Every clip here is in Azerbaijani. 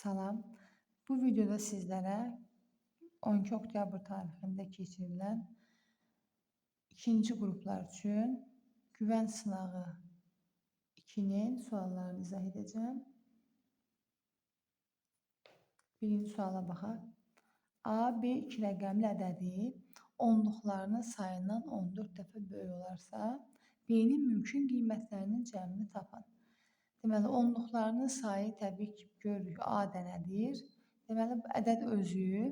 Salam. Bu videoda sizlərə 12 oktyabr tarixində keçirilən ikinci qruplar üçün güvən sınağı 2-nin suallarını izah edəcəm. Birinci suala baxaq. A, B 2 rəqəmli ədədi onluqlarının sayından 14 dəfə böyük olarsa, B-nin mümkün qiymətlərinin cəmini tapın. Deməli, onluqlarının sayı təbii ki, görürük A dənədir. Deməli, bu ədəd özü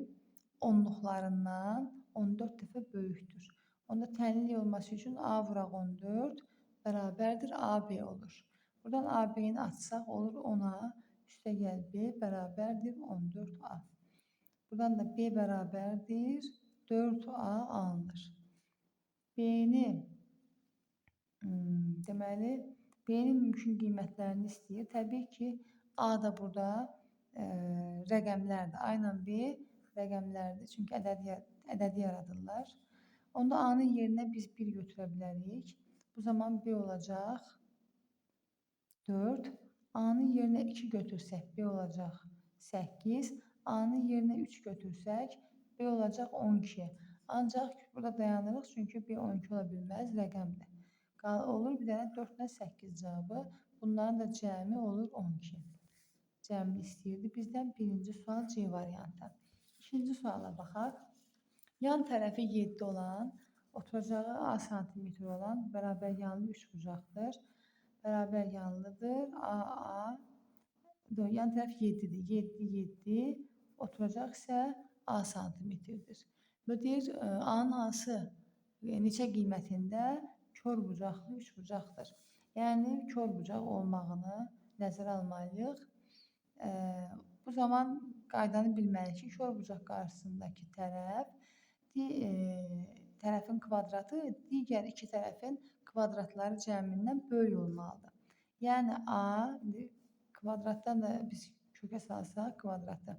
onluqlarından 14 dəfə böyükdür. Onda tənlik olması üçün A vuraq 14 bərabərdir AB olur. Buradan AB-ni açsaq olur 10A, üstə gəl B bərabərdir 14A. Buradan da B bərabərdir 4A alınır. B-ni deməli, B-nin mümkün qiymətlərini istəyir. Təbii ki, A da burada rəqəmlərdir. A ilə B rəqəmlərdir. Çünki ədədi yaradırlar. Onda A-nın yerinə biz 1 götürə bilərik. Bu zaman B olacaq 4. A-nın yerinə 2 götürsək B olacaq 8. A-nın yerinə 3 götürsək B olacaq 12. Ancaq burada dayanırıq çünki B 12 ola bilməz, rəqəmdir. Olur bir dənə 4 ilə 8 cavabı. Bunların da cəmi olur 12. Cəmini istəyirdi. Bizdən birinci sual C variantı. İkinci suala baxaq. Yan tərəfi 7 olan, oturacağı A santimetr olan bərabər yanlı üçbucaqdır. Bərabər yanlıdır. Yan tərəf 7-dir. 7, 7. Oturacaq isə A santimetrdir. Bu deyir, A-nın hansı neçə qiymətində kör bucaqlı üçbucaqdır. Yəni, kör bucaq olmağını nəzərə almalıyıq. Bu zaman qaydanı bilməliyik ki, kör bucaq qarşısındakı tərəfin kvadratı digər iki tərəfin kvadratları cəmindən böyük olmalıdır. Yəni, A kvadratdan da biz kökə salsaq kvadratı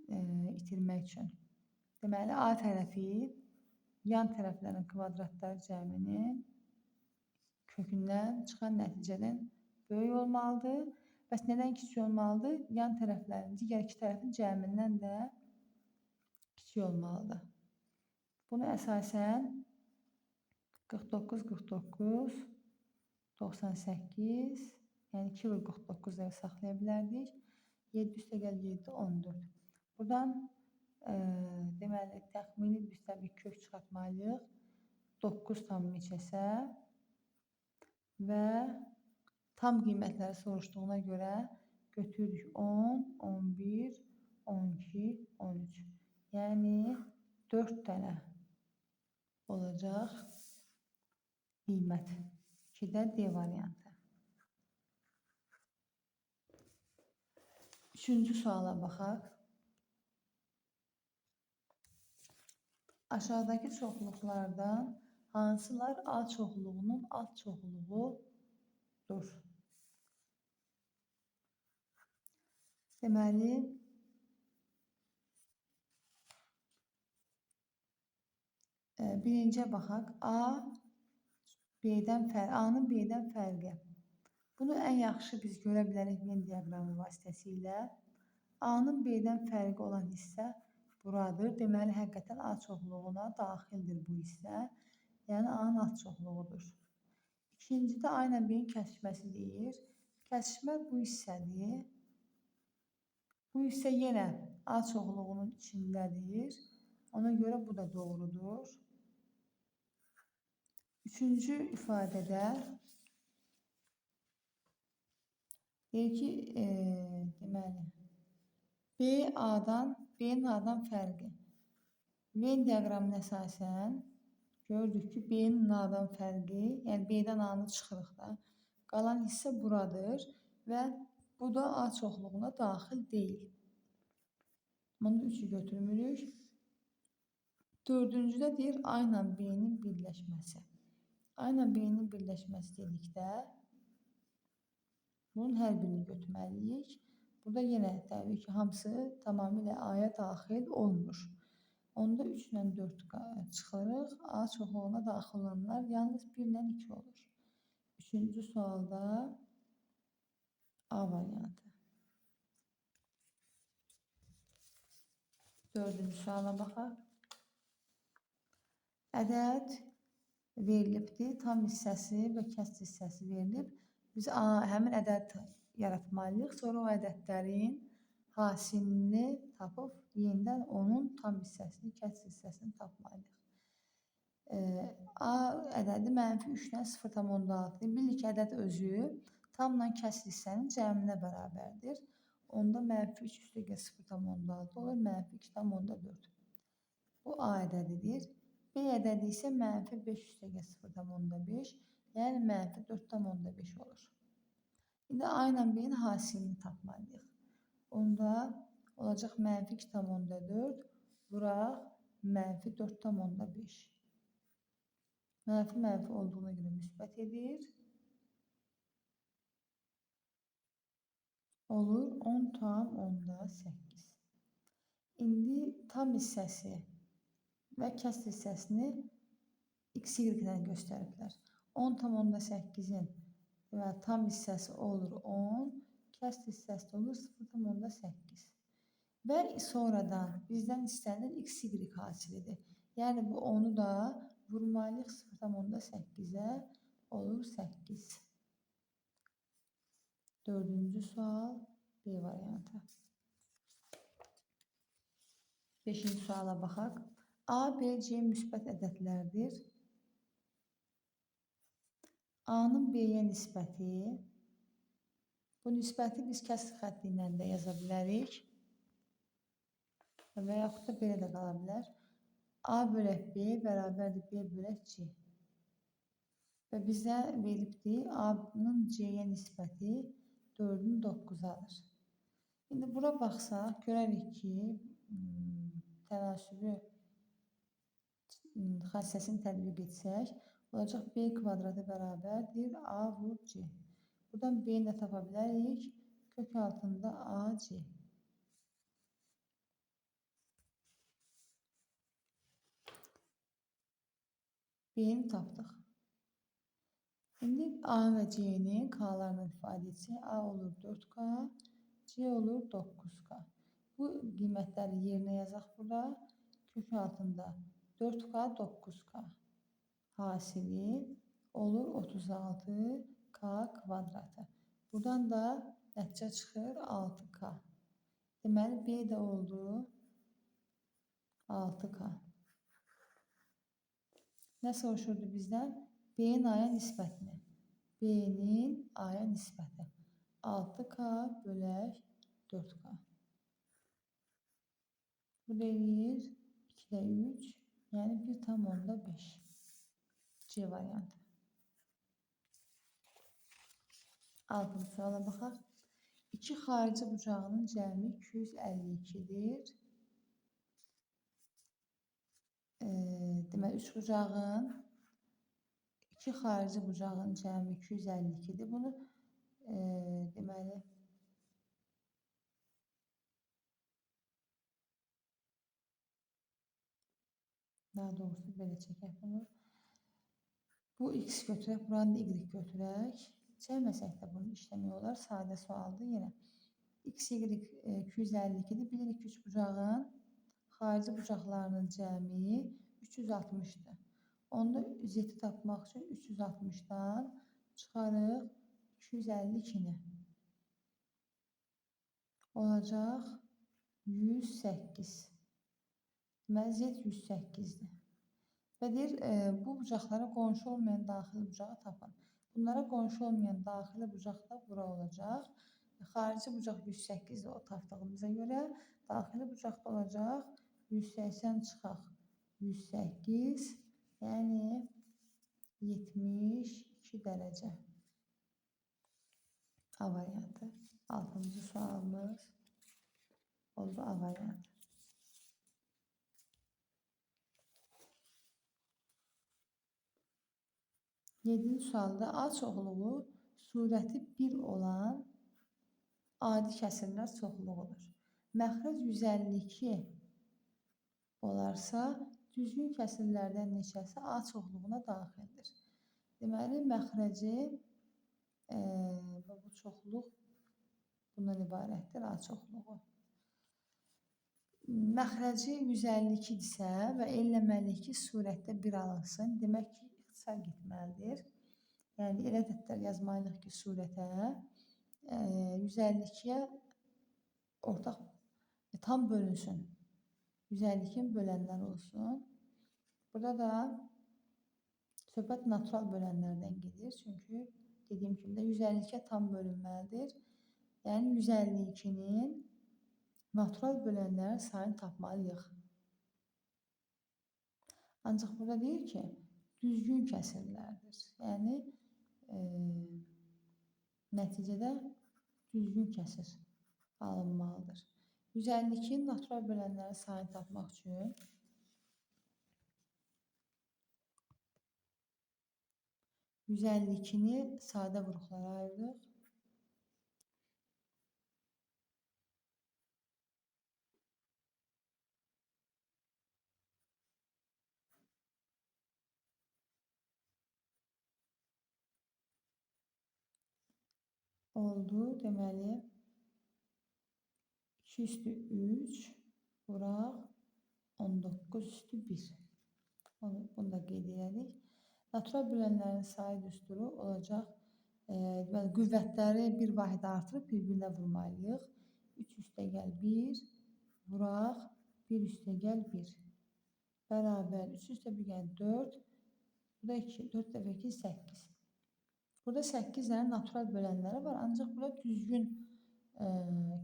itirmək üçün. Deməli, A tərəfi yan tərəflərin kvadratları cəminin kökündən çıxan nəticədən böyük olmalıdır. Bəs nədən kiçik olmalıdır? Yan tərəflərin, digər iki tərəfin cəmindən də kiçik olmalıdır. Bunu əsasən 49, 49, 98, yəni 2 vur 49 saxlaya bilərdik. 7 üstə gəl 7, 14. Buradan deməli, təxmini biz təbii kök çıxartmalıyıq. 9 tam neçəsə və tam qiymətləri soruşduğuna görə götürürük 10, 11, 12, 13. Yəni 4 dənə olacaq qiymət. 2-də D variantı. Üçüncü suala baxaq. Aşağıdakı çoxluqlardan hansılar A çoxluğunun alt çoxluğudur? Deməli, birinciyə baxaq. A-nın B-dən fərqi. Bunu ən yaxşı biz görə bilərik Venn diaqramı vasitəsilə. A-nın B-dən fərqi olan hissə buradır. Deməli, həqiqətən A çoxluğuna daxildir bu hissə. Yəni, A-nın alt çoxluğudur. İkincidə A ilə B-nin kəsişməsi deyir. Kəsişmə bu hissədir. Bu hissə yenə A çoxluğunun içindədir. Ona görə bu da doğrudur. Üçüncü ifadədə deyir ki, deməli, B-nin A-dan fərqi. Venn diaqramına əsasən gördük ki, B-nin A-dan fərqi, yəni B-dən A-nı çıxırıq da, qalan hissə buradır və bu da A çoxluğuna daxil deyil. Bunu 3-ü götürmürük. Dördüncüdə deyir A ilə B-nin birləşməsi. A ilə B-nin birləşməsi dedikdə bunun hər birini götürməliyik. Burada yenə təbii ki, hamısı tamamilə A-ya daxil olmur. Onda 3 ilə 4 çıxırıq. A çoxluğuna daxil olanlar yalnız 1 ilə 2 olur. Üçüncü sualda A variantı. Dördüncü suala baxaq. Ədəd verilibdir. Tam hissəsi və kəsr hissəsi verilib. Biz həmin ədəd yaratmalıyıq. Sonra o ədədlərin hasilini tapıb yenidən onun tam hissəsini, kəsr hissəsini tapmalıyıq. A ədədi -3-dən 0,6. Bilirik ki, ədəd özü tamla kəsr hissənin cəminə bərabərdir. Onda -3 üstəgəl 0,6 olur, -2,4. Bu A ədədidir. B ədədi isə -5 üstəgəl 0,5, yəni -4,5 olur. İndi A ilə B-nin hasilini tapmalıyıq. Onda olacaq -2,4 vuraq -4,5. Mənfi olduğuna görə müsbət edir. Olur 10,8. İndi tam hissəsi və kəsr hissəsini x, y-lə göstəriblər. 10,8-in tam hissəsi olur 10, kəsr hissəsi olur 0,8. Və sonradan bizdən istənilən x, y hasilidir. Yəni bu 10-u da vurmalıyıq 0,8-ə, olur 8. Dördüncü sual B variantı. Beşinci suala baxaq. A, B, C müsbət ədədlərdir. A-nın B-yə nisbəti, bu nisbəti biz kəsr xətti ilə də yaza bilərik və yaxud da belə də qala bilər. A bölək B bərabərdir B bölək C. Və bizə verilibdir A-nın C-yə nisbəti 4-ün 9-adır. İndi bura baxsaq, görərik ki, tənasübü xassəsini tətbiq etsək, olacaq B kvadratı bərabərdir A vur C. Buradan B-ni də tapa bilərik. Kök altında AC. B-ni tapdıq. İndi A və C-ni K-larla ifadə etsək, A olur 4K, C olur 9K. Bu qiymətləri yerinə yazaq burada. Kök altında 4K, 9K. Hasili olur 36K kvadratı. Buradan da nəticə çıxır 6K. Deməli, B də oldu 6K. Nə soruşurdu bizdən? B-nin A-ya nisbətini. B-nin A-ya nisbəti. 6K bölək 4K. Bu deyir 2-də 3, yəni 1,5. C variantı. Altıncı suala baxaq. İki xarici bucağının cəmi 252-dir. Deməli, üç bucağın, iki xarici bucağın cəmi 252-dir. Bunu deməli, daha doğrusu belə çəkək bunu. Bu x götürək, buranı da y götürək. Çəkməsək də bunu işləmək olar. Sadə sualdır yenə. X, y 252-dir. Bilirik ki, üç bucağın xarici bucaqlarının cəmi 360-dır. Onda z tapmaq üçün 360-dan çıxarıq 252-ni. Olacaq 108. Deməli, z 108-dir. Və deyir, bu bucaqlara qonşu olmayan daxili bucağı tapın. Bunlara qonşu olmayan daxili bucaq da bura olacaq. Xarici bucaq 108-dir o tapdığımıza görə. Daxili bucaqda olacaq 180 çıxaq 108, yəni 72 dərəcə. A variantı. 6-cı sualımız oldu A variantı. 7-ci sualda A çoxluğu surəti 1 olan adi kəsirlər çoxluğudur. Məxrəc 152 olarsa, düzgün kəsirlərdən neçəsi A çoxluğuna daxildir. Deməli, məxrəci bu çoxluq bundan ibarətdir, A çoxluğu. Məxrəci 152-dirsə və eləməliyik ki, surətdə 1 alınsın. Demək ki, ixtisar getməlidir. Yəni, elə ədədlər yazmalıyıq ki, surətə 152-yə ortaq tam bölünsün. 152-nin bölənlər olsun. Burada da söhbət natural bölənlərdən gedir. Çünki dediyim kimi də 152-yə tam bölünməlidir. Yəni 152-nin natural bölənlərin sayını tapmalıyıq. Ancaq burada deyir ki, düzgün kəsirlərdir. Yəni nəticədə düzgün kəsir alınmalıdır. 152-nin natural bölənlərin sayını tapmaq üçün 152-ni sadə vuruqlara ayırırıq. Oldu. Deməli, 2 üstü 3 vuraq 19 üstü 1. Bunu da qeyd edelim. Natural bölənlərin sayı düsturu olacaq. Qüvvətləri bir vahid artırıb bir-birinə vurmalıyıq. 3 üstəgəl 1 vuraq 1 üstəgəl 1. Bərabər 3 üstə 1 gəl 4. Burada 2, 4 dəfə 2, 8. Burada 8 dənə natural bölənləri var. Ancaq burada düzgün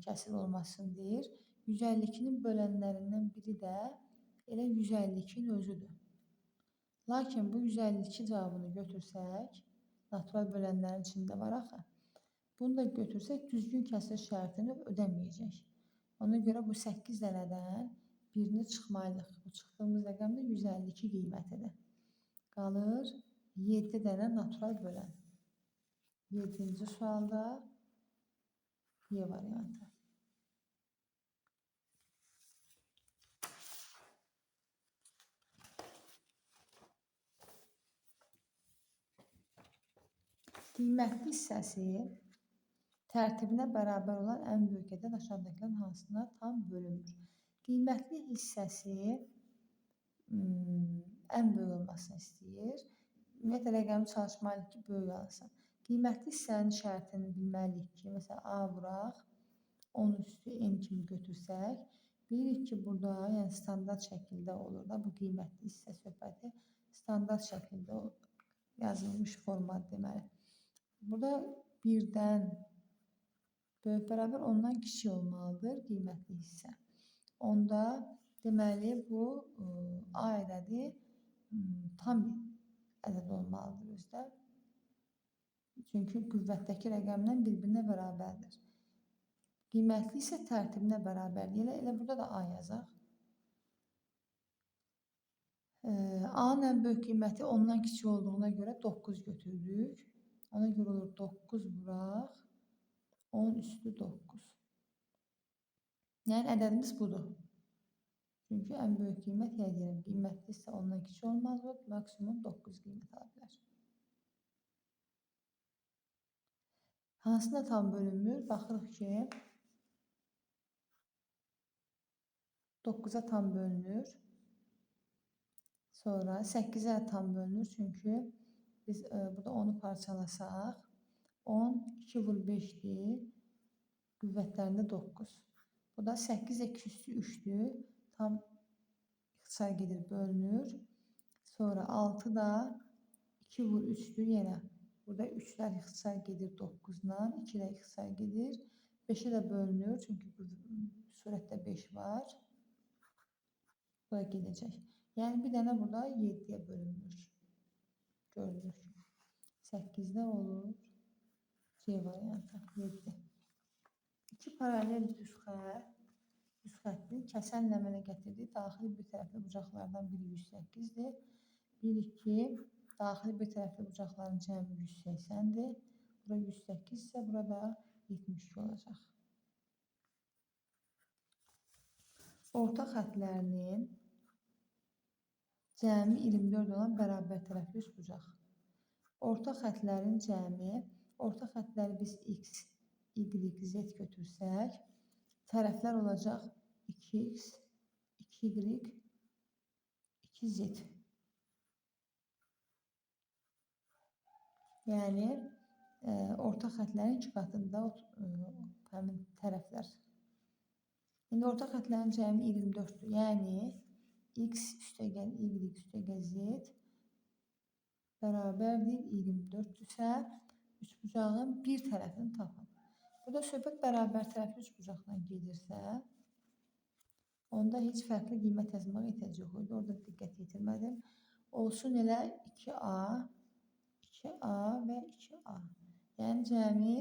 kəsir olmasını deyir. 152-nin bölənlərindən biri də elə 152-nin özüdür. Lakin bu 152 cavabını götürsək, natural bölənlərin içində var axı. Bunu da götürsək, düzgün kəsir şərtini ödəməyəcək. Ona görə bu 8 dənədən birini çıxmalıyıq. Bu çıxdığımız rəqəm də 152 qiymətidir. Qalır 7 dənə natural bölən. 7-ci sualda Y variantı. Qiymətli hissəsi tərtibinə bərabər olan ən böyük ədəd aşağıdakilərin hansına tam bölünmür? Qiymətli hissəsi ən böyük olmasını istəyir. Ümumiyyətlə, rəqəmi çalışmalıyıq ki, böyük alınsın. Qiymətli hissənin şərtini bilməliyik ki, məsələn, A vuraq, 10 üstü N kimi götürsək, bilirik ki, burada yəni standart şəkildə olur da bu qiymətli hissə söhbəti. Standart şəkildə yazılmış format deməli. Burada 1-dən böyük bərabər ondan kiçik olmalıdır qiymətli hissə. Onda deməli bu A ədədi tam ədəd olmalıdır özdə. Çünki qüvvətdəki rəqəmlə bir-birinə bərabərdir. Qiymətli isə tərtibinə bərabərdir. Elə burada da A yazaq. A-nın ən böyük qiyməti ondan kiçik olduğuna görə 9 götürürük. Ona görə olur 9 vuraq 10 üstü 9. Yəni ədədimiz budur. Çünki ən böyük qiymət deyirəm, qiymətli isə ondan kiçik olmalıdır, maksimum 9 qiymət ala bilər. Hansına tam bölünmür? Baxırıq ki, 9-a tam bölünür. Sonra 8-ə tam bölünür. Çünki biz burada 10'u parçalasaq, 10, 2 vur 5'dir. Qüvvətlərində 9. Bu da 8 2 üstü 3'dür. Tam ixtisar gedir, bölünür. Sonra 6 da 2 vur 3'dür yenə. Burada 3'lər ixtisar gedir 9'dan, 2'lər ixtisar gedir. 5'e də bölünür, çünki bu surətdə 5 var. Bu da gedəcək. Yəni bir dənə burada 7'yə bölünmür. Görülür. 8'də olur. C variantı 7. 2 paralel düz xəttin kəsənlə əmələ gətirdiyi daxili bir tərəfli bucaqlardan biri 108'dir. 1, 2, daxili bir tərəfli bucaqların cəmi 180'dir. Bura 108 ise burada 72 olacaq. Orta xətlərinin cəmi 24 olan bərabər tərəfli üç bucaq. Orta xətlərin cəmi, orta xətləri biz X, Y, Z götürsək, tərəflər olacaq 2X, 2y, 2z. Yəni orta xətlərin 2 qatında həmin tərəflər. İndi orta xətlərin cəmi 24-dür. Yəni x üstəgəl y üstəgəl z bərabərdir 24-dürsə, üçbucağın bir tərəfini tapın. Burada söhbət bərabər tərəfli üçbucaqdan gedirsə, onda heç fərqli qiymət yazmağa ehtiyac yox idi. Orada diqqət yetirmədim. Olsun elə 2a, 2a və 2a. Yəni cəmi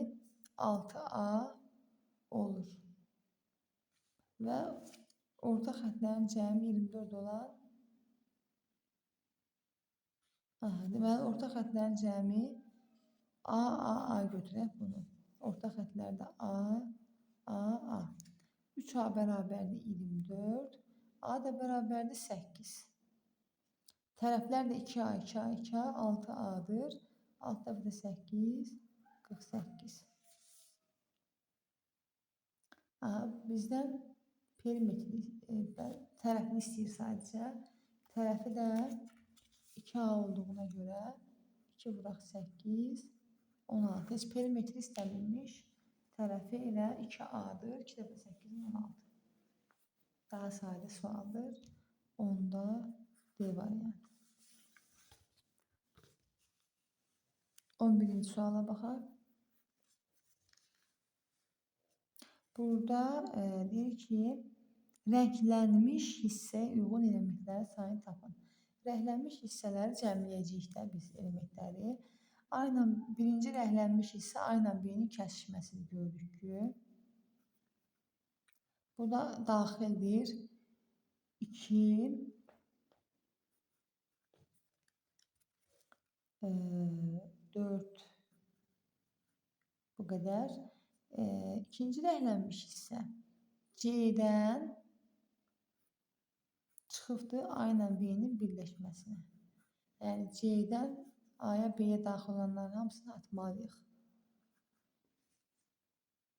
6a olur. Və orta xətlərin cəmi 24 olan, deməli, orta xətlərin cəmi a götürək bunu. Orta xətlərdə a. 3a bərabərdir 24, a da bərabərdir 8. Tərəflər də 2a, 2a, 2a, 6a-dır. Altda bir də 8, 48. Bizdən perimetri, tərəfini istəyir sadəcə. Tərəfi də 2a olduğuna görə 2 vuraq 8, 16. Heç perimetri istənilmiş. Tərəfi elə 2a-dır. 2 dəfə 8, 16. Daha sadə sualdır. Onda D variantı. 11-ci suala baxaq. Burada deyir ki, rənglənmiş hissəyə uyğun elementlərin sayını tapın. Rənglənmiş hissələri cəmləyəcəyik də biz elementləri. A ilə birinci rənglənmiş hissə A ilə B-nin kəsişməsini gördük ki, bu da daxildir 2, 4, bu qədər. İkinci rənglənmiş hissə C-dən çıxıbdır A ilə B-nin birləşməsinə. Yəni C-dən A-ya, B-yə daxil olanların hamısını atmalıyıq.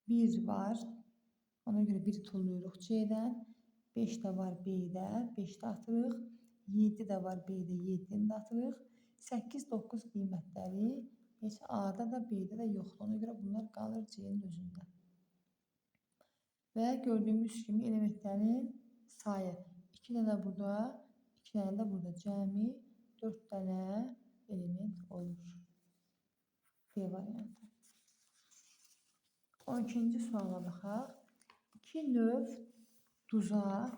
1 var, ona görə 1 tulluyuruq C-dən. 5 də var B-də, 5 də atırıq. 7 də var B-də, 7-ni də atırıq. 8, 9 qiymətləri heç A-da da, B-də də yoxdur. Ona görə bunlar qalır C-nin özündə. Və gördüyümüz kimi elementlərin sayı 2 dənə burada, 2 dənə də burada. Cəmi 4 dənə element olur. D variantı. 12-ci suala baxaq. 2 növ duza,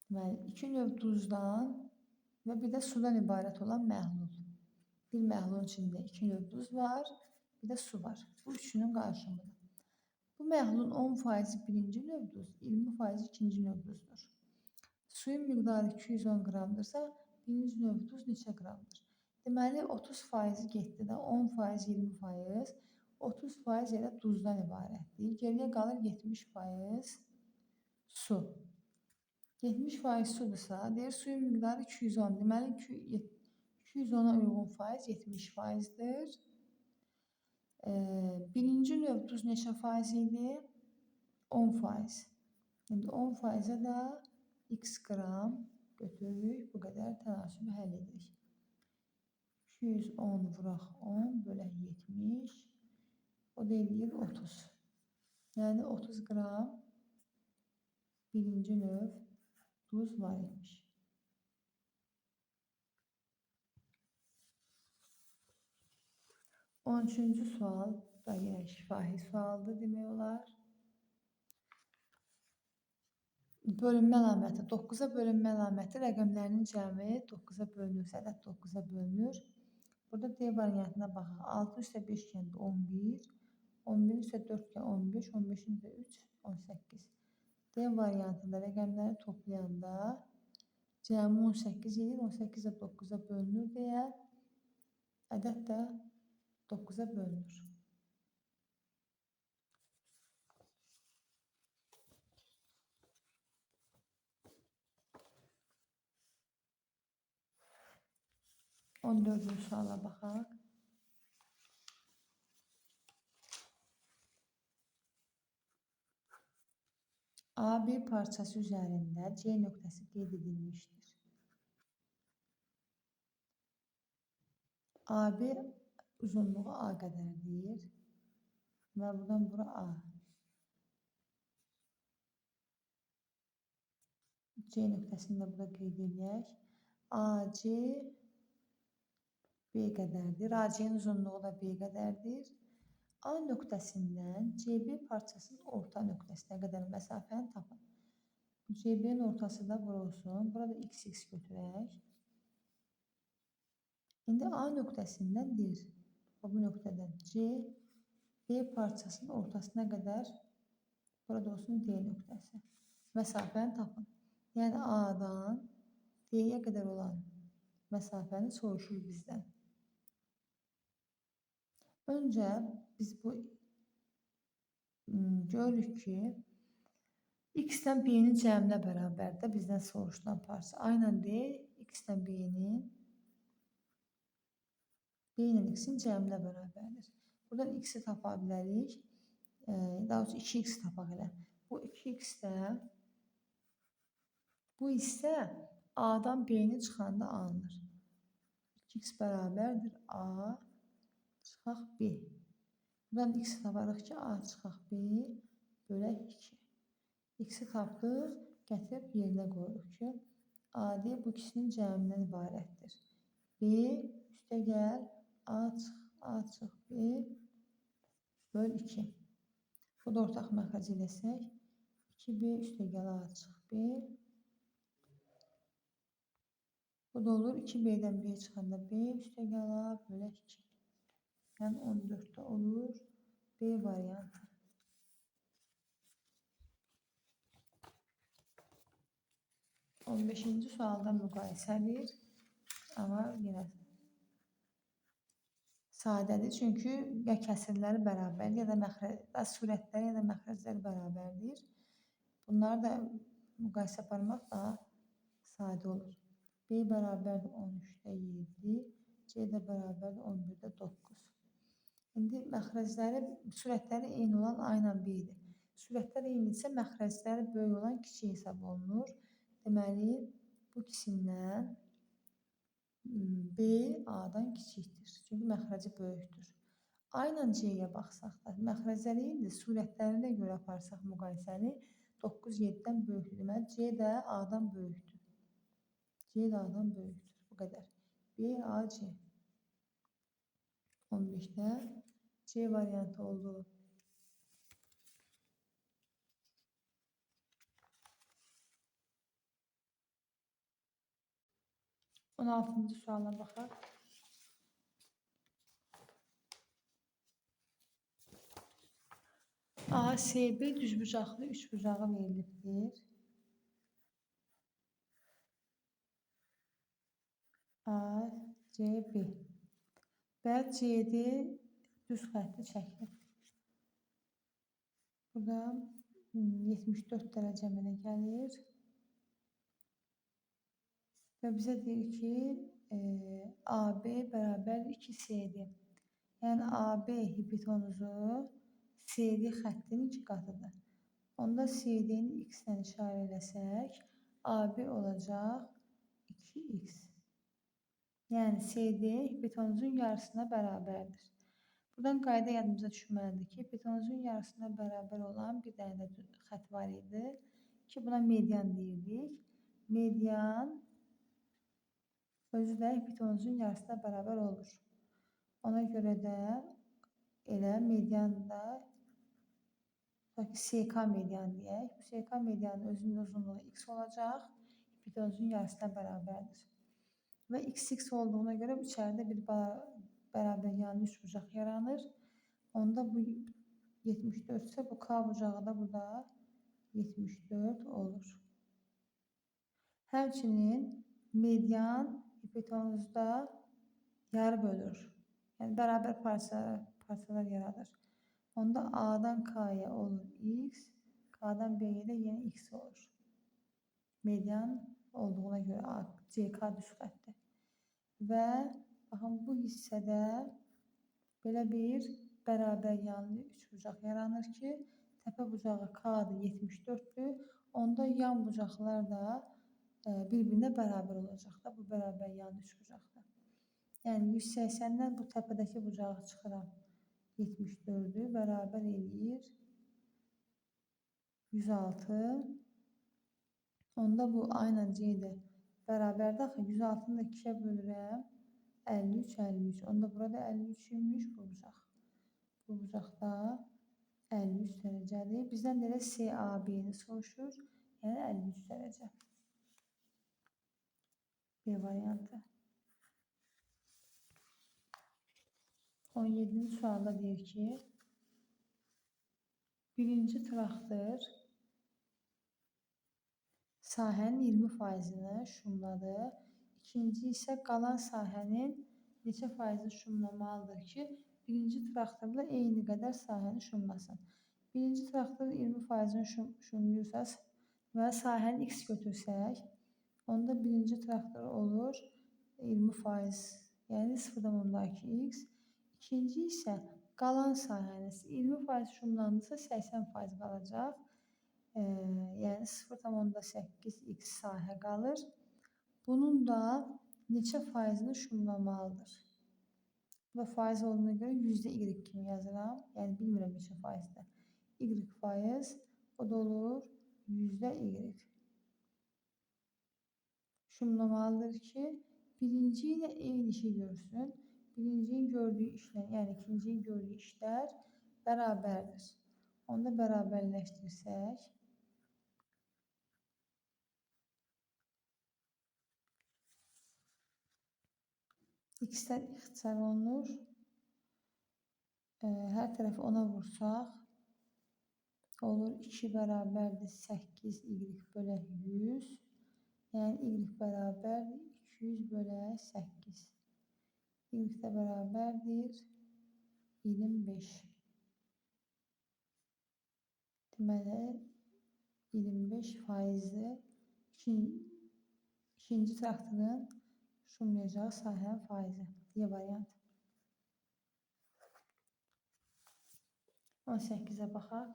deməli 2 növ duzdan və bir də sudan ibarət olan məhlul. Bir məhlulun içində 2 növ duz var, bir də su var. Bu üçünün qarşımıdır. Bu məhlulun 10% birinci növ duz, 20% ikinci növ duzdur. Suyun miqdarı 210 qramdırsa, birinci növ duz neçə qramdır? Deməli, 30% getdi də, 10%, 20%, 30% elə duzdan ibarətdir. Geriyə qalır 70% su. 70% sudursa, deyir suyun miqdarı 210. Deməli, 210'a uyğun faiz 70%'dir. Birinci növ duz neçə faiz idi? 10%. Şimdi 10%'e da x qram götürürük. Bu qədər tənasübü həll edirik. 210 vuraq 10 bölək 70. O da eləyir 30. Yəni 30 qram birinci növ duz var imiş. On üçüncü sual da yenə şifahi sualdır demək olar. Bölünmə əlaməti. 9'a bölünmə əlaməti rəqəmlərinin cəmi 9'a bölünürsə, ədəd 9'a bölünür. Burada D variantına baxaq. 6 üstə 5 iken 11, 11 üstə 4 iken 15, 15'in üstə 3, 18. D variantında rəqəmləri toplayanda cəmi 18 edir. 18 də 9'a bölünür deyə ədəd də 9'a bölünür. On dördüncü suala baxaq. AB parçası üzərində C nöqtəsi qeyd edilmişdir. AB uzunluğu A qədərdir və buradan bura A. C nöqtəsini də burada qeyd edək. AC B qədərdir. AC-nin uzunluğu da B qədərdir. A nöqtəsindən CB parçasının orta nöqtəsinə qədər məsafəni tapın. CB-nin ortası da bura olsun. Burada XX götürək. İndi A nöqtəsindən deyir. Bu nöqtədən B parçasının ortasına qədər burada olsun D nöqtəsi. Məsafəni tapın. Yəni A-dan D-yə qədər olan məsafəni soruşur bizdən. Öncə biz bu görürük ki, X-dən B-nin cəminə bərabərdə bizdən soruşulan parça. A ilə D, X-dən B-nin X-in cəminə bərabərdir. Buradan X-i tapa bilərik. Daha doğrusu 2X tapaq elə. Bu 2X-də bu isə A-dan B-ni çıxanda alınır. 2X bərabərdir A çıxaq B. Buradan X-i taparıq ki, A çıxaq B bölək 2. X-i tapdıq, gətirib yerinə qoyuruq ki, AD bu ikisinin cəmindən ibarətdir. B üstə gəl A çıx B böl 2. Bu da ortaq məxrəc eləsək. 2B üstə gəl A çıx B. Bu da olur 2B'dən B çıxanda B üstə gəl A bölək 2. Yəni 14'də olur B variantı. 15-ci sualda müqayisədir. Amma yenə sadədir. Çünki ya kəsirləri bərabərdir, ya da surətləri, ya da məxrəcləri bərabərdir. Bunları da müqayisə aparmaq daha sadə olur. B bərabərdir 13'də 7, C də bərabərdir 11'də 9. İndi məxrəcləri, surətləri eyni olan A ilə B idi. Surətlər eyni isə məxrəcləri böyük olan kiçik hesab olunur. Deməli, bu ikisindən B A-dan kiçikdir. Çünki məxrəci böyükdür. A ilə C-yə baxsaq da, məxrəcləri indi surətlərinə görə aparsaq müqayisəni 9 7-dən böyükdür. Deməli, C də A-dan böyükdür. C də A-dan böyükdür. Bu qədər. B, A, C. 15'də C variantı oldu. 16-cı suala baxaq. ASB düzbucaqlı üçbucağı verilibdir. ACB. Və CD düz xətti çəkir. Burada 74 dərəcə mənə gəlir. Və bizə deyir ki, AB bərabər 2CD. Yəni AB hipotenuzu CD xəttinin 2 qatıdır. Onda CD-ni X ilə işarə eləsək, AB olacaq 2X. Yəni CD hipotenuzun yarısına bərabərdir. Buradan qayda yadımıza düşməlidir ki, hipotenuzun yarısına bərabər olan bir dənə də xətt var idi ki, buna median deyirdik. Median özü də hipotenuzun yarısına bərabər olur. Ona görə də elə medianda SK median deyək. Bu SK medianın özünün uzunluğu X olacaq. Hipotenuzun yarısına bərabərdir. Və XX olduğuna görə içəridə bir bərabər yanlı üçbucaq yaranır. Onda bu 74 ise bu K bucağı da burada 74 olur. Həmçinin median hipotenuzda yarı bölür. Yəni bərabər parçalar yaradır. Onda A'dan K'ya olur X, K'dan B'ye də yenə X olur. Median olduğuna görə CK düz xəttdir. Və baxın bu hissədə belə bir bərabər yanlı üçbucaq yaranır ki, Təpə bucağı K-dır 74'dür. Onda yan bucaqlar da bir-birinə bərabər olacaq da. Bu bərabər yan üçbucaqdır. Yəni 180'dən bu təpədəki bucağı çıxıram. 74'ü bərabər eləyir 106. Onda bu A ilə C də bərabərdir. Axı 106'nı da 2'ye bölürəm. 53, 53. Onda burada 53 imiş bu bucaq. Bu bucaqda 53 dərəcədir. Bizdən də CAB-ni soruşur. Yəni 53 dərəcə. B variantı. 17-ci sualda deyir ki, birinci traktor sahənin 20%'ni şumladı. İkinci isə qalan sahənin neçə faizini şumlamalıdır ki, birinci traktorla eyni qədər sahəni şumlasın. Birinci traktor 20%'ni şumluyursa və sahəni x götürsək, onda birinci traktor olur 20%, yəni 0,2x. İkinci isə qalan sahəniz 20% şumlandısa 80% qalacaq. Yəni 0,8x sahə qalır. Bunun da neçə faizini şumlamalıdır? Bu da faiz olduğuna görə %y kimi yazıram. Yəni bilmirəm neçə faizdir. Y faiz, o da olur %y. Şumlamalıdır ki, birinci ilə eyni işi görsün. Birincinin gördüyü işlə, yəni ikincinin gördüyü işlər bərabərdir. Onu da bərabərləşdirsək, x-dən ixtisar olunur. Hər tərəfi 10'a vursaq, olur 2 bərabərdir 8y bölək 100. Yəni y bərabərdir 200 bölək 8. Y də bərabərdir 25. Deməli, 25%'i ikinci traktorun şumlayacağı sahənin faizi. D variantı. 18'e baxaq.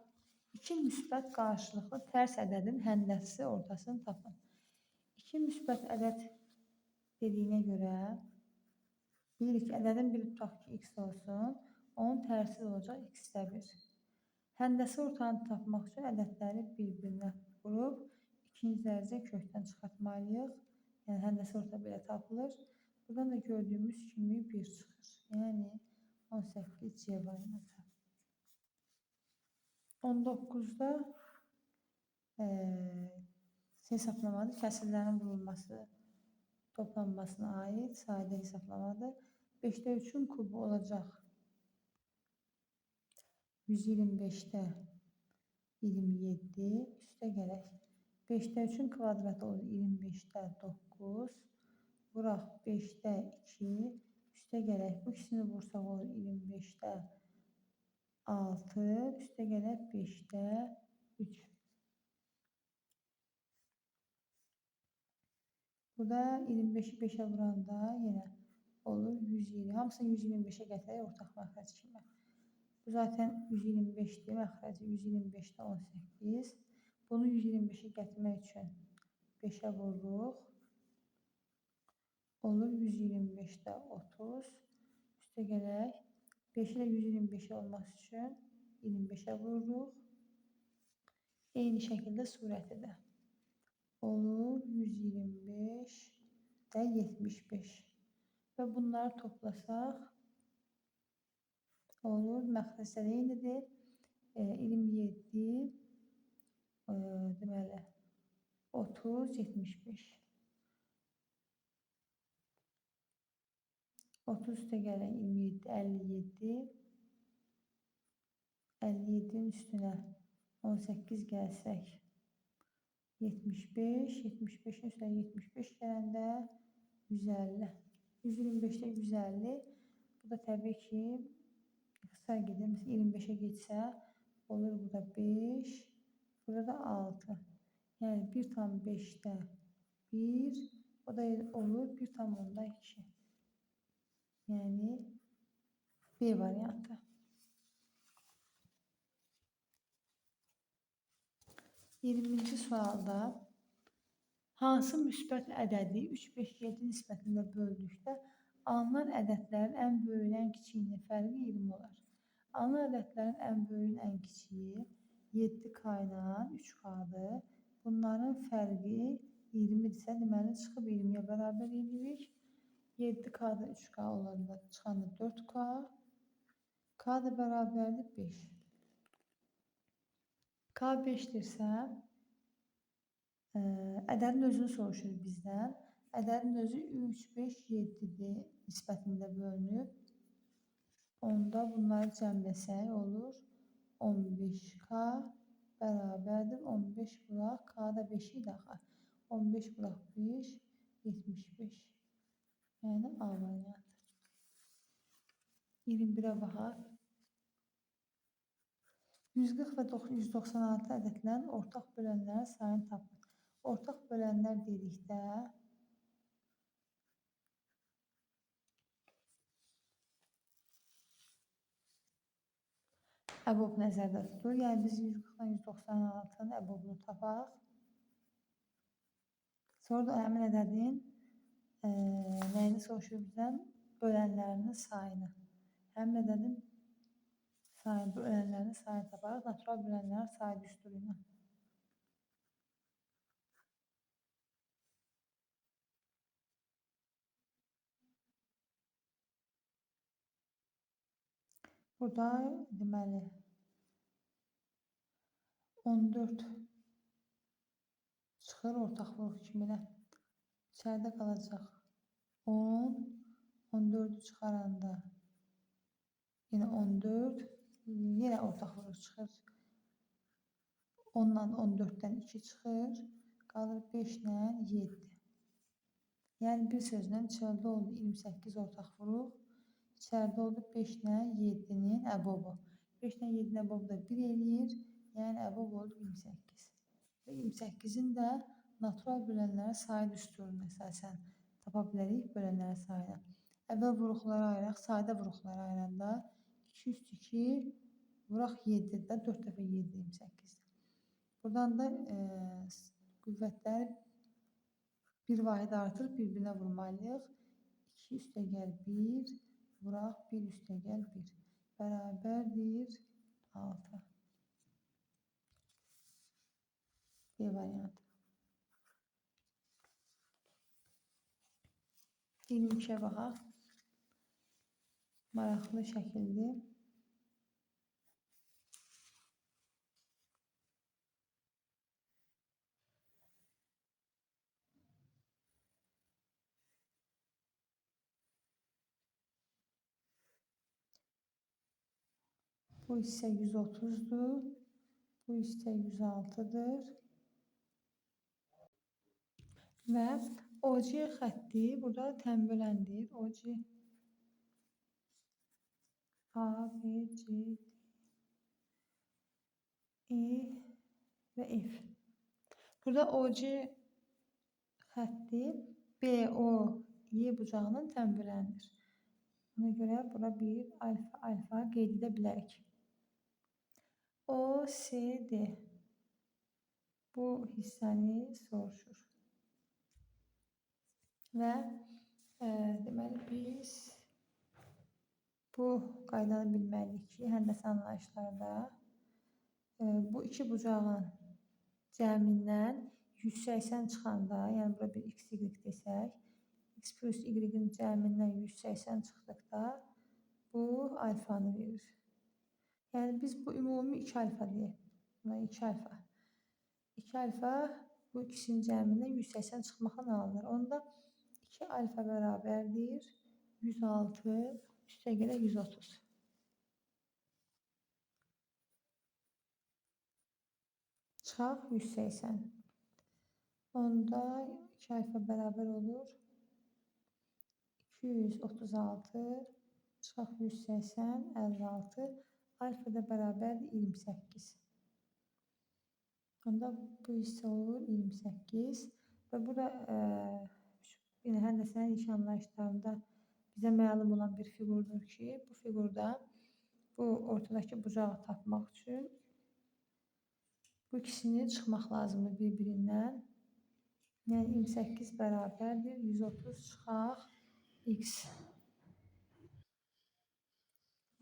2 müsbət qarşılıqlı tərs ədədin həndəsi ortasını tapın. 2 müsbət ədəd dediyinə görə bilirik ki, ədədin biri tutaq ki, x olsun, onun tərsi olacaq x-də 1. Həndəsi ortanı tapmaq üçün ədədləri bir-birinə vurub, ikinci dərəcə kökdən çıxartmalıyıq. Yəni həndəsi orta belə tapılır. Buradan da gördüyümüz kimi 1 çıxır. Yəni 18 C variantı. 19'da hesaplamadır. Kəsirlərin vurulması toplanmasına ait sadə hesaplamadır. 5'də 3'ün kubu olacaq 125'də 27 üstə gələk. 5'də 3'ün kvadratı olur 25'də 9. Vuraq 5'də 2 üstə gələk. Bu ikisini vursaq olur 25'də 6 üstə gələk 5'də 3. Burada 25'i 5'e vuranda yenə olur 120. Hamısını 125'e gətirək ortaq məxrəc kimi. Bu zaten 125'dir məxrəci. 125'də 18. Bunu 125'e gətirmək üçün 5'e vururuq. Olur 125'də 30. Üstə gələk. 5'i də 125 olması üçün 25'e vururuq. Eyni şəkildə surəti də. Olur 125'də 75. Və bunları toplasaq, olur məxrəcləri eynidir. 27, deməli 30, 75. 30 üstə gələn 27, 57'nin üstünə 18 gəlsək 75, 75'in üstünə 75 gələndə 150. 125'də 150. Bu da təbii ki, ixtisar gedir. Mesela 25'e geçsə, olur burada 5, burada 6. Yəni 1,5'də 1, o da olur 1,2. Yəni B variantı. 20-ci sualda hansı müsbət ədədi 3, 5, 7 nisbətində böldükdə alınan ədədlərin ən böyüyü ən kiçiyinin fərqi 20 olar. Alınan ədədlərin ən böyüyü ən kiçiyi 7K ilə 3K-dır. Bunların fərqi 20-dirsə, deməli çıxıb 20-yə bərabər edirik. 7K-dan 3K olanda çıxanda 4K. K da bərabərdir 5. K 5-dirsə, ədədin özünü soruşur bizdən. Ədədin özü 3, 5, 7-dir nisbətində bölünüb. Onda bunları cəmləsək olur 15K bərabərdir 15 vuraq. K da 5 idi axı. 15 vuraq 5, 75. Yəni A variantı. 21-ə baxaq. 140 və 196 ədədlərin ortaq bölənlərin sayını tapın. Ortaq bölənlər dedikdə əbob nəzərdə tutulur. Yəni biz 140-dan 196-nın əbobunu tapaq. Sonra da həmin ədədin nəyini soruşur bizdən? Bölənlərinin sayını. Həmin ədədin sayını, bölənlərinin sayını taparaq natural bölənlərin sayı düsturu ilə. Burada deməli 14 çıxır ortaqlıq kimi ilə. İçəridə qalacaq 10, 14-ü çıxaranda yenə 14, yenə ortaqlıq çıxır. 10-dan 14-dən 2 çıxır, qalır 5-lə 7. Yəni bir sözlə içəridə oldu 28 ortaqlıq, içəridə oldu 5-lə 7-nin əbobu. 5-lə 7-nin əbobu da 1 eləyir, yəni əbob oldu 28. Və 28-in də natural bölənlərin sayı düsturuna əsasən tapa bilərik bölənlərin sayını. Əvvəl vuruqları ayıraq, sayda vuruqları ayıranda 2 üstü 2 vuraq 7-dir də, 4 dəfə 7, 28-dir. Buradan da qüvvətlər bir vahid artır, bir-birinə vurmalıyıq. 2 üstəgəl 1, vuraq 1 üstəgəl 1. Bərabərdir 6. B variantı. 22-yə baxaq. Maraqlı şəkildir. Bu hissə 130-dur. Bu hissə 106-dır. Və OC xətti burada tənböləndir. OC A, B, C, D, E və F. Burada OC xətti BO, Y bucağının tənböləndir. Ona görə bura bir alfa qeyd edə bilərik. OCD bu hissəni soruşur. Və deməli biz bu qaydanı bilməliyik ki, həndəsə anlayışlarda bu iki bucağın cəmindən 180 çıxanda, yəni bura bir x, y desək, x plus y-in cəmindən 180 çıxdıqda bu alfanı verir. Yəni biz bu ümumi 2 alfa deyək. Buna 2 alfa. 2 alfa bu ikisinin cəmindən 180 çıxmaqla alınır. Onda 2 alfa bərabərdir 106 üstəgələ 130. Çıxaq 180. Onda 2 alfa bərabər olur 236 çıxaq 180, 56. Alfa da bərabərdir 28. Onda bu hissə olur 28. Və bu da yine həndəsənin iş anlayışlarında bizə məlum olan bir fiqurdur ki, bu fiqurda bu ortadakı bucağı tapmaq üçün Bu ikisini çıxmaq lazımdır bir-birindən. Yəni 28 bərabərdir 130 çıxaq x.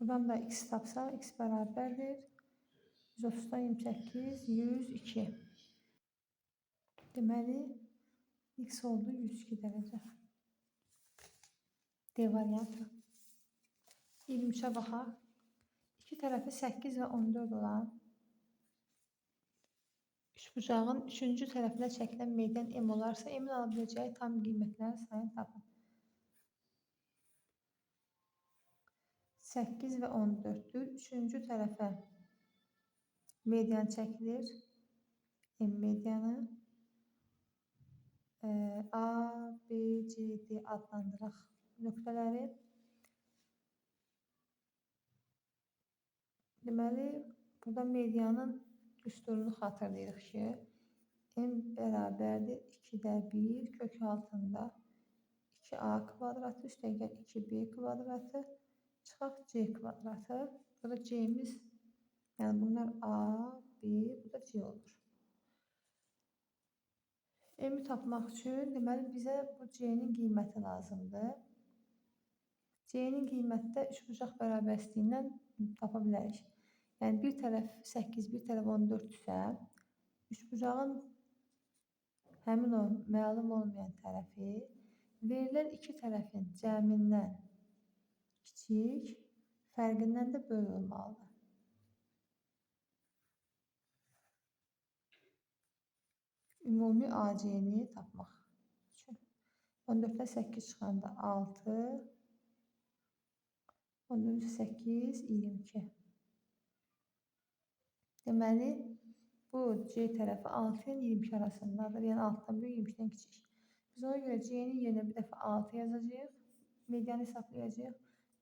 Buradan da x tapsaq x bərabərdir 130'dan 28 102. Deməli x oldu 102 dərəcə. D variantı. 23'ə baxaq. İki tərəfi 8 və 14 olan üçbucağın üçüncü tərəfinə çəkilən median m olarsa, m-in ala biləcəyi tam qiymətlərin sayını tapın. 8 və 14'dür. Üçüncü tərəfə median çəkilir. M medianı. A, B, C, D adlandıraq nöqtələri. Deməli, burada medianın düsturunu xatırlayırıq ki, m bərabərdir 2'də 1 kök altında 2a kvadratı üstəgəl 2b kvadratı çıxaq c kvadratı. Burada c'miz, yəni bunlar a, b, bu da c olur. M-i tapmaq üçün deməli bizə bu c-nin qiyməti lazımdır. C-nin qiyməti də üçbucaq bərabərliyindən tapa bilərik. Yəni bir tərəf 8, bir tərəf 14 isə üçbucağın həmin o məlum olmayan tərəfi verilən iki tərəfin cəmindən kiçik, fərqindən də böyük olmalıdır. Ümumi AC-ni tapmaq üçün 14'də 8 çıxanda 6, 14'də 8, 22. Deməli, bu C tərəfi 6 ilə 22 arasındadır. Yəni 6'dan böyük, 22'dən kiçik. Biz ona görə C-nin yerinə bir dəfə 6 yazacağıq. Medianı hesablayacağıq.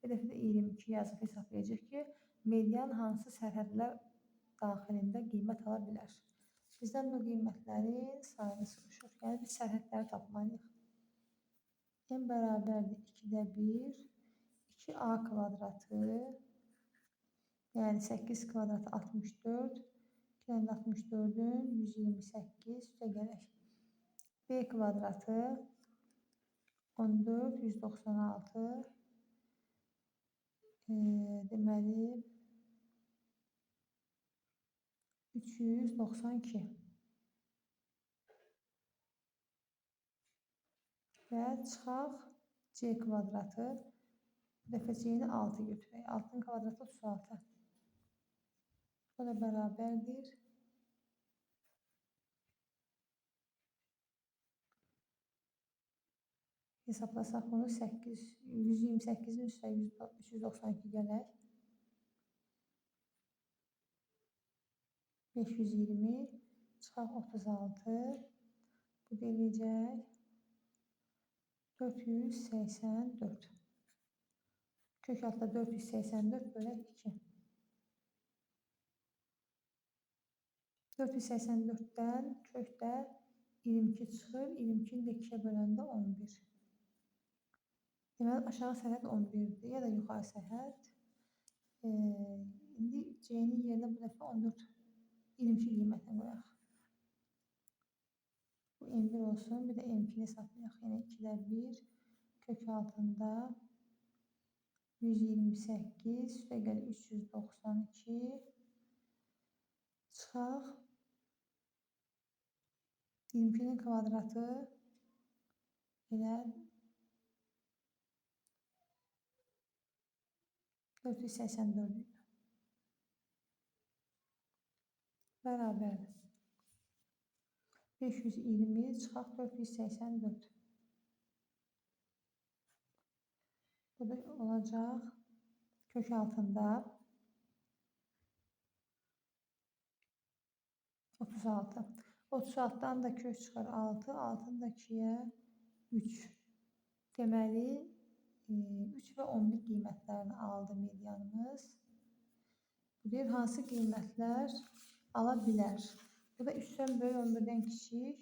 Bir dəfə də 22 yazıb hesablayacağıq ki, median hansı sərhədlər daxilində qiymət ala bilər. Bizdən bu qiymətlərin sayını soruşur. Yəni biz sərhədləri tapmalıyıq. M bərabərdir 2'də 1, 2a kvadratı, yəni 8 kvadratı 64, 2'dən 64'ün 128 üstə gələk. B kvadratı 14, 196, deməli 392 və çıxaq C kvadratı, bu dəfə C-ni 6 götürək. 6'nın kvadratı 36. O da bərabərdir. Hesablasaq bunu 128'in üstə 392 gələk. 520 çıxaq 36. Bu deyiləcək 484. Kök altında 484 bölək 2. 484'dən kökdə 22 çıxır. 22'ni də 2'yə böləndə 11. Deməli, aşağı sərhəd 11'dir ya da yuxarı sərhəd. İndi C-nin yerinə bu dəfə 14, 22 qiymətini qoyaq. Bu M1 olsun, bir də M2'ni hesablayaq. Yəni 2'də 1 kök altında 128 üstə gəl 392 çıxaq 22'nin kvadratı elə 484 idi. Bərabər 520 çıxaq 484. Bu da olacaq kök altında 36. 36'dan da kök çıxar 6, 6'nı da 2'yə 3. Deməli, 3 və 11 qiymətlərini aldı medianımız. Bu deyir, hansı qiymətlər ala bilər. Bu da 3'dən böyük 11'dən kiçik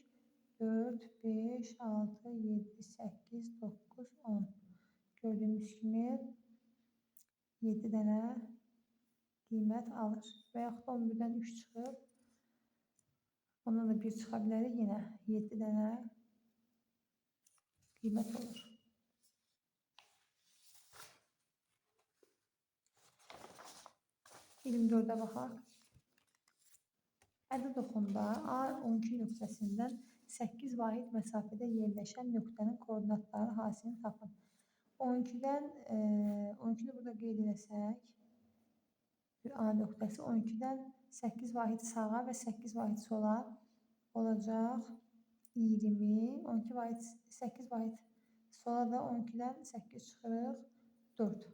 4, 5, 6, 7, 8, 9, 10. Gördüyümüz kimi 7 dənə qiymət alır. Və yaxud 11'dən 3 çıxıb Ondan da 1 çıxa bilərik. Yenə 7 dənə qiymət olur. 24'ə baxaq. Ədəd oxunda A12 nöqtəsindən 8 vahid məsafədə yerləşən nöqtənin koordinatları hasilini tapın. 12'dən 12'ni burada qeyd etsək, bir A nöqtəsi 12'dən 8 vahid sağa və 8 vahid sola olacaq 20. 12 vahid 8 vahid sola da 12'dən 8 çıxırıq 4.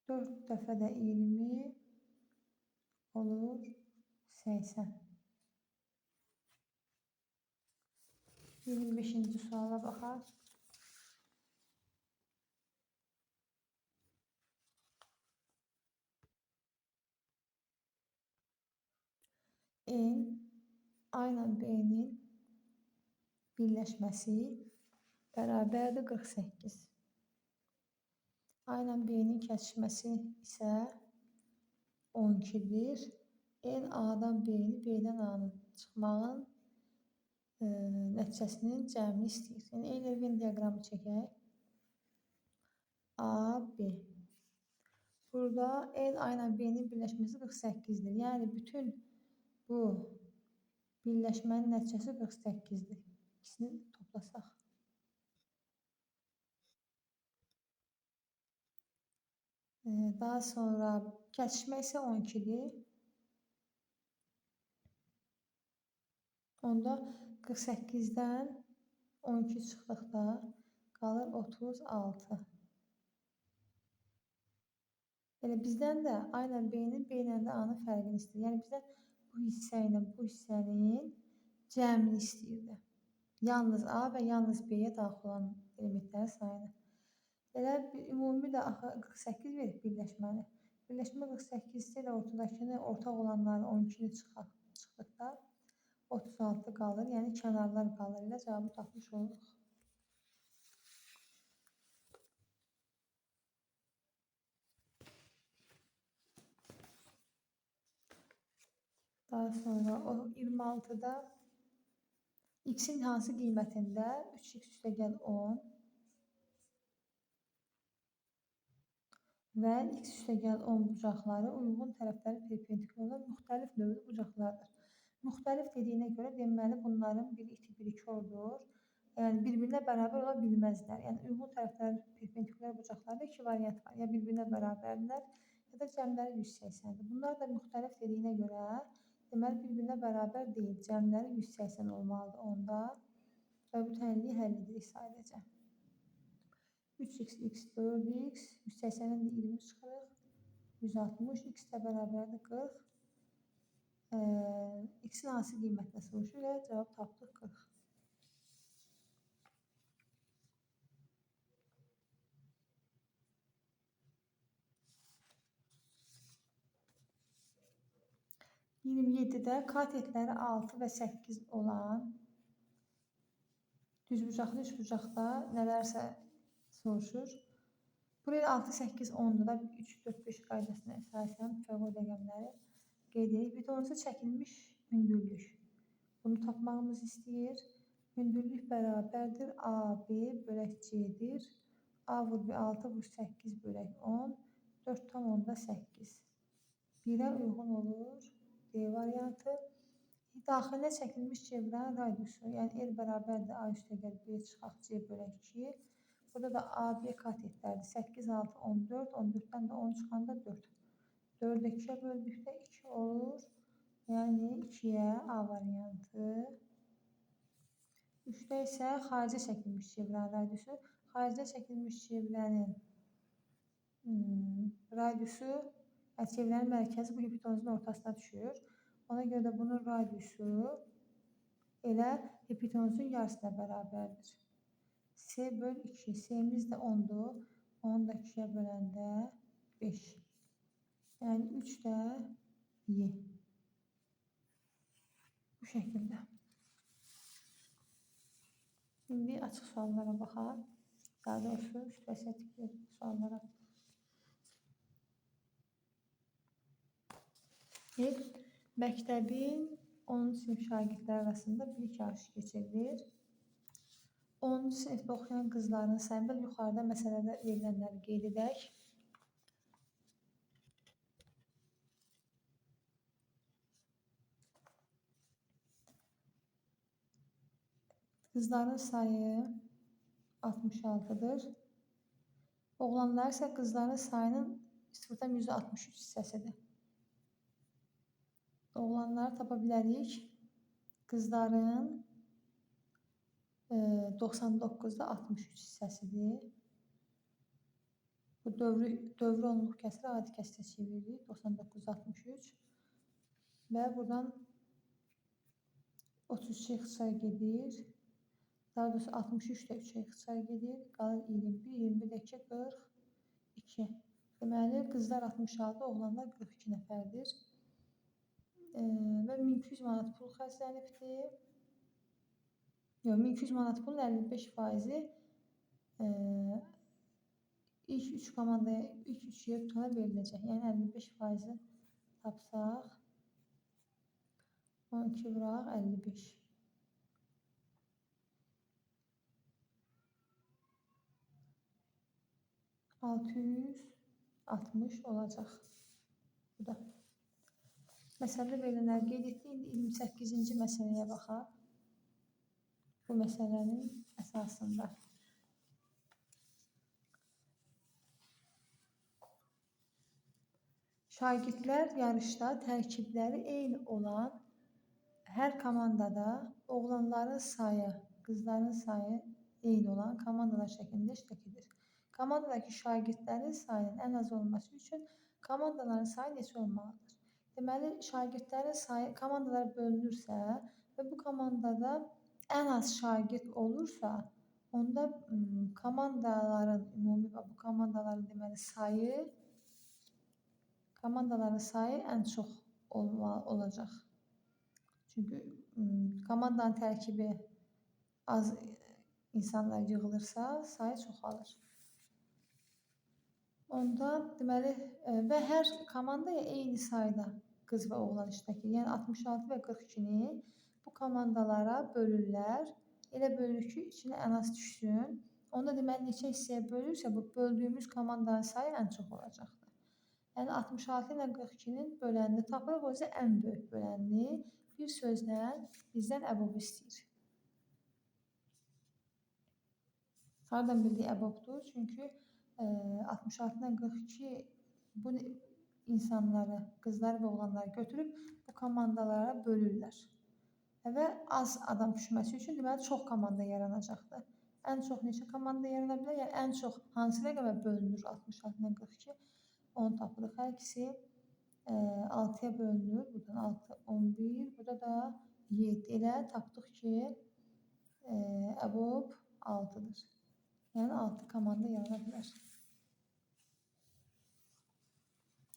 4 dəfə də 20 olur 80. 25-ci suala baxaq. N A ilə B-nin birləşməsi bərabərdir 48. A ilə B-nin kəsişməsi isə 12'dir. N A-dan B-ni, B-dən A-nın çıxmağın nəticəsinin cəmini istəyir. Yəni Euler-Venn diaqramı çəkək. A, B. Burada N A ilə B-nin birləşməsi 48'dir. Yəni bütün bu birləşmənin nəticəsi 48'dir. İkisini toplasaq. Daha sonra kəsişmə isə 12'dir. Onda 48'dən 12 çıxdıqda qalır 36. Elə bizdən də A ilə B-nin, B ilə də A-nın fərqini istəyir. Yəni bizdən bu hissə ilə bu hissənin cəmini istəyirdi. Yalnız A və yalnız B-yə daxil olan elementlərin sayını. Elə ümumi də 48 verib birləşməni. Birləşmə 48 ilə ortadakını, ortaq olanları 12'ni çıxdıqda 36 qalır. Yəni kənarlar qalır. Elə cavabı tapmış oluruq. Daha sonra o 26'da x'in hansı qiymətində 3x üstəgəl 10 və x üstəgəl 10 bucaqları uyğun tərəfləri perpendikular olan müxtəlif növlü bucaqlardır. Müxtəlif dediyinə görə deməli bunların biri iti, biri kordur. Yəni bir-birinə bərabər ola bilməzlər. Yəni uyğun tərəfləri perpendikular bucaqlarda iki variant var. Ya bir-birinə bərabərlər, ya da cəmləri 180'dir. Bunlar da müxtəlif dediyinə görə deməli bir-birinə bərabər deyil. Cəmləri 180 olmalıdır onda. Və bu tənliyi həll edirik sadəcə. 3x, x, 4x, 180'dən də 20 çıxırıq. 160, x də bərabərdir 40. X'in hansı qiymətlə soruşur və cavab tapdıq 40. Katetləri 6 və 8 olan düzbucaqlı üçbucaqda nələrsə soruşur. Buraya 6, 8, 10'da da 3, 4, 5 qaydasına əsasən Pifaqor rəqəmləri qeyd edirik. Bitonusu çəkilmiş hündürlük. Bunu tapmağımız istəyir. Hündürlük bərabərdir AB bölək C'dir. A vur 6 vur 8 bölək 10. 4,8. 1'ə uyğun olur. D variantı. Daxilinə çəkilmiş çevrənin radiusu, yəni L bərabərdir A üstəgəl B çıxaq C bölək 2. Burada da AB katetlərdir. 8, 6, 14. 14'dən də 10 çıxanda 4. 4'ü 2'yə böldükdə 2 olur. Yəni 2'yə A variantı. 3'də isə xaricə çəkilmiş çevrənin radiusu. Xaricə çəkilmiş çevrənin radiusu, yəni çevrənin mərkəzi bu hipotenuzun ortasına düşür. Ona görə də bunun radiusu elə hipotenuzun yarısına bərabərdir. C böl 2. C'miz də 10'dur. 10'u da 2'yə böləndə 5. Yəni 3 də Y. Bu şəkildə. İndi açıq suallara baxaq. Daha doğrusu situasiya tipli suallara. Məktəbin 10-cu sinif şagirdləri arasında bilik yarışı keçirilir. 10-cu sinifdə oxuyan qızların sayında yuxarıda məsələdə verilənləri qeyd edək. Qızların sayı 66'dır. Oğlanlar ise qızların sayının 0,63 hissəsidir. Oğlanları tapa bilərik. Qızların 99'da 63 hissəsidir. Bu dövr onluq kəsiri adi kəsirə çeviririk. 99'da 63. Və buradan 33'ə ixtisar gedir. Daha doğrusu 63 də 3'ə ixtisar gedir. Qalır 21, 21 də 2, 42. Deməli, qızlar 66, oğlanlar 42 nəfərdir. Və 1200 manat pul xərclənibdir. Yox, 1200 manat pulun 55%-i ilk 3 komandaya, ilk 3 yer tutana veriləcək. Yəni 55%-i tapsaq 12 vuraq 55. 660 olacaq. Bu da. Məsələdə verilənləri qeyd etdik. İndi 28-ci məsələyə baxaq. Bu məsələnin əsasında. Şagirdlər yarışda tərkibləri eyni olan hər komandada oğlanların sayı, qızların sayı eyni olan komandalar şəklində iştirak edir. Komandadakı şagirdlərin sayının ən az olması üçün komandaların sayı neçə olmalıdır? Deməli, şagirdlərin sayı komandalara bölünürsə və bu komandada ən az şagird olursa, onda komandaların ümumi bu komandaların deməli komandaların sayı ən çox olacaq. Çünki komandanın tərkibi az insanlar yığılırsa, sayı çoxalır. Onda deməli və hər komandaya eyni sayda qız və oğlan iştirak edir. Yəni 66 və 42-ni bu komandalara bölürlər. Elə bölür ki, içinə ən az düşsün. Onda deməli neçə hissəyə bölürsə, bu böldüyümüz komandanın sayı ən çox olacaqdır. Yəni 66 ilə 42-nin bölənini tapırıq, o yüzden ən böyük bölənini bir sözlə bizdən əbob istəyir. Hardan bildiyi əbobdur? Çünki 66'dan 42 bu insanları, qızlar və oğlanları götürüb bu komandalara bölürlər. Və az adam düşməsi üçün deməli çox komanda yaranacaqdır. Ən çox neçə komanda yarana bilər? Yəni ən çox hansı rəqəmə bölünür 66'dan 42? Onu tapırıq. Hər ikisi 6'ya bölünür. Buradan 6, 11, burada da 7. Elə tapdıq ki, əbob 6'dır. Yəni 6 komanda yarana bilər.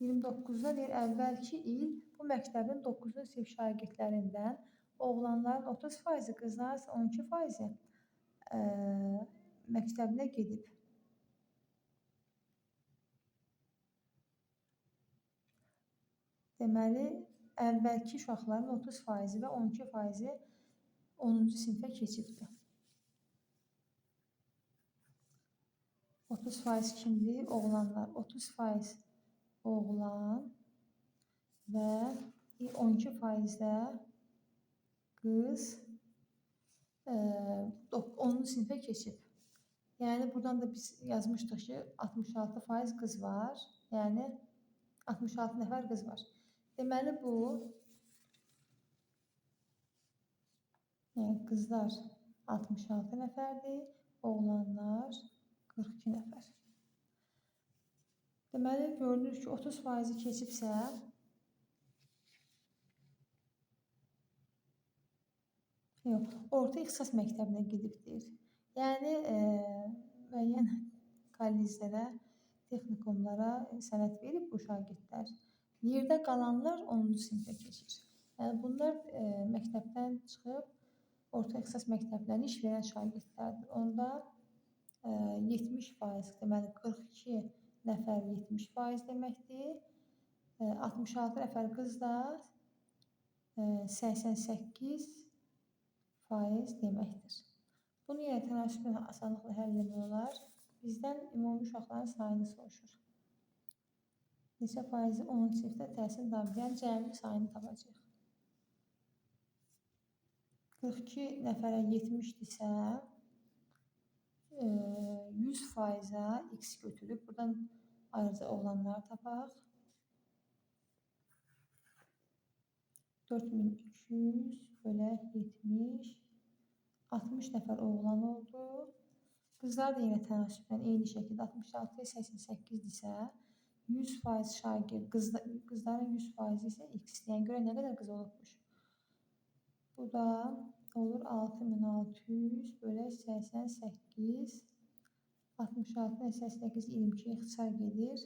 29'da deyir, əvvəlki il bu məktəbin 9-cu sinif şagirdlərindən oğlanların 30%, qızların isə 12% məktəbinə gedib. Deməli, əvvəlki uşaqların 30% və 12% 10-cu sinifə keçibdir. 30% kimdir? Oğlanlar. 30% oğlan və 12% də qız 10-cu sinifə keçib. Yəni buradan da biz yazmışdıq ki, 66% qız var. Yəni 66 nəfər qız var. Deməli bu qızlar 66 nəfərdir, oğlanlar 42 nəfər. Deməli, görünür ki, 30% keçibsə, orta ixtisas məktəbinə gedibdir. Yəni, müəyyən kollejlərə, texnikumlara sənəd verib bu şagirdlər. Yerdə qalanlar 10-cu sinifə keçir. Yəni, bunlar məktəbdən çıxıb, orta ixtisas məktəblərini iş verən şagirdlərdir. Onda 70%, deməli 42 nəfər 70% deməkdir. 66 nəfər qızlar %88% deməkdir. Bunu yenə tənasüblə asanlıqla həll etmək olar. Bizdən ümumi uşaqların sayını soruşur. Neçə faizi 10-cu sinifdə təhsil davam edən cəmi sayını tapacağıq. 42 nəfərə 70-dirsə, 100%-ə x götürüb, buradan ayrıca oğlanları tapaq. 4200 bölək 70, 60 nəfər oğlan oldu. Qızlar da yenə tənasüblə eyni şəkildə 66-ya 88-dirsə, 100% şagird, qızların 100% isə x. Yəni, görə nə qədər qız olubmuş? Bu da olur 6600 bölək 88, 66-dan 88, 22 ixtisar gedir.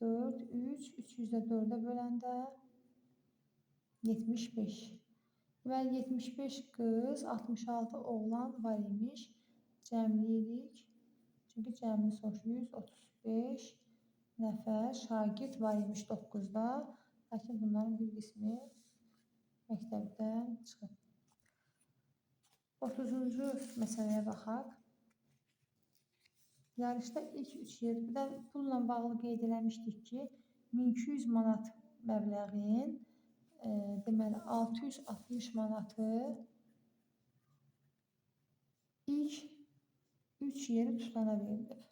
4, 3, 300-də 4-ə böləndə 75. Deməli, 75 qız, 66 oğlan var imiş. Cəmləyirik. Çünki cəmini soruşur. 135 nəfər şagird var imiş 9-da. Lakin bunların bir qismi məktəbdən çıxıb. 30-cu məsələyə baxaq. Yarışda ilk 3 yer, bir də pulla bağlı qeyd eləmişdik ki, 1200 manat məbləğin deməli 660 manatı ilk 3 yeri tutana verilib.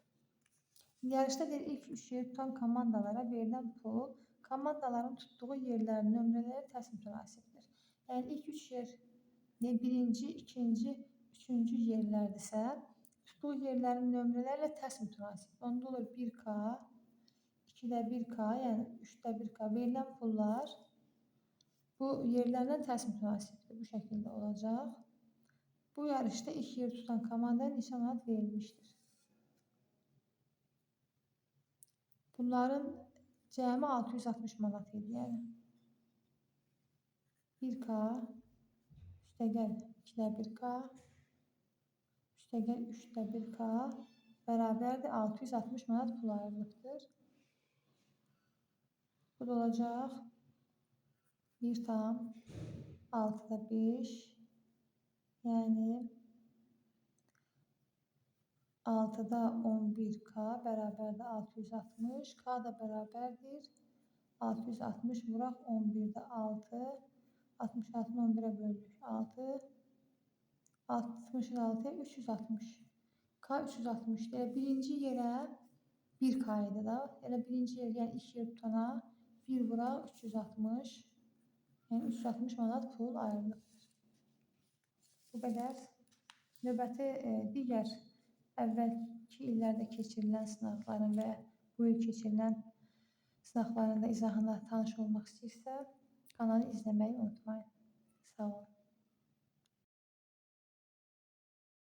Yarışda ilk 3 yeri tutan komandalara verilən pul komandaların tutduğu yerlərin nömrələri tərs mütənasibdir. Yəni ilk 3 yer birinci, ikinci, üçüncü yerlərdirsə, tutduğu yerlərin nömrələrlə tərs mütənasib. Onda olur 1K, 2-də 1K, yəni 3-də 1K verilən pullar bu yerlərlə tərs mütənasibdir. Bu şəkildə olacaq. Bu yarışda ilk yer tutan komandaya neçə manat verilmişdir? Bunların cəmi 660 manat idi. Yəni 1K, üstəgəl 2-də 1K, üstəgəl 3-də 1K bərabərdir 660 manat pul ayrılıqdır. Bu da olacaq 1,6-da 5, yəni 6-da 11K bərabərdir 660, K da bərabərdir 660 vuraq 11-də 6, 66-nı 11-ə bölürük 6, 66-ya 360, K 360'dir. Elə birinci yerə 1K idi da. Elə birinci yer, yəni ilk yer tutana 1 vuraq 360, yəni 360 manat pul ayrılıqdır. Bu qədər. Növbəti digər əvvəlki illərdə keçirilən sınaqların və bu il keçirilən sınaqların da izahına tanış olmaq istəyirsə, kanalı izləməyi unutmayın. Sağ olun.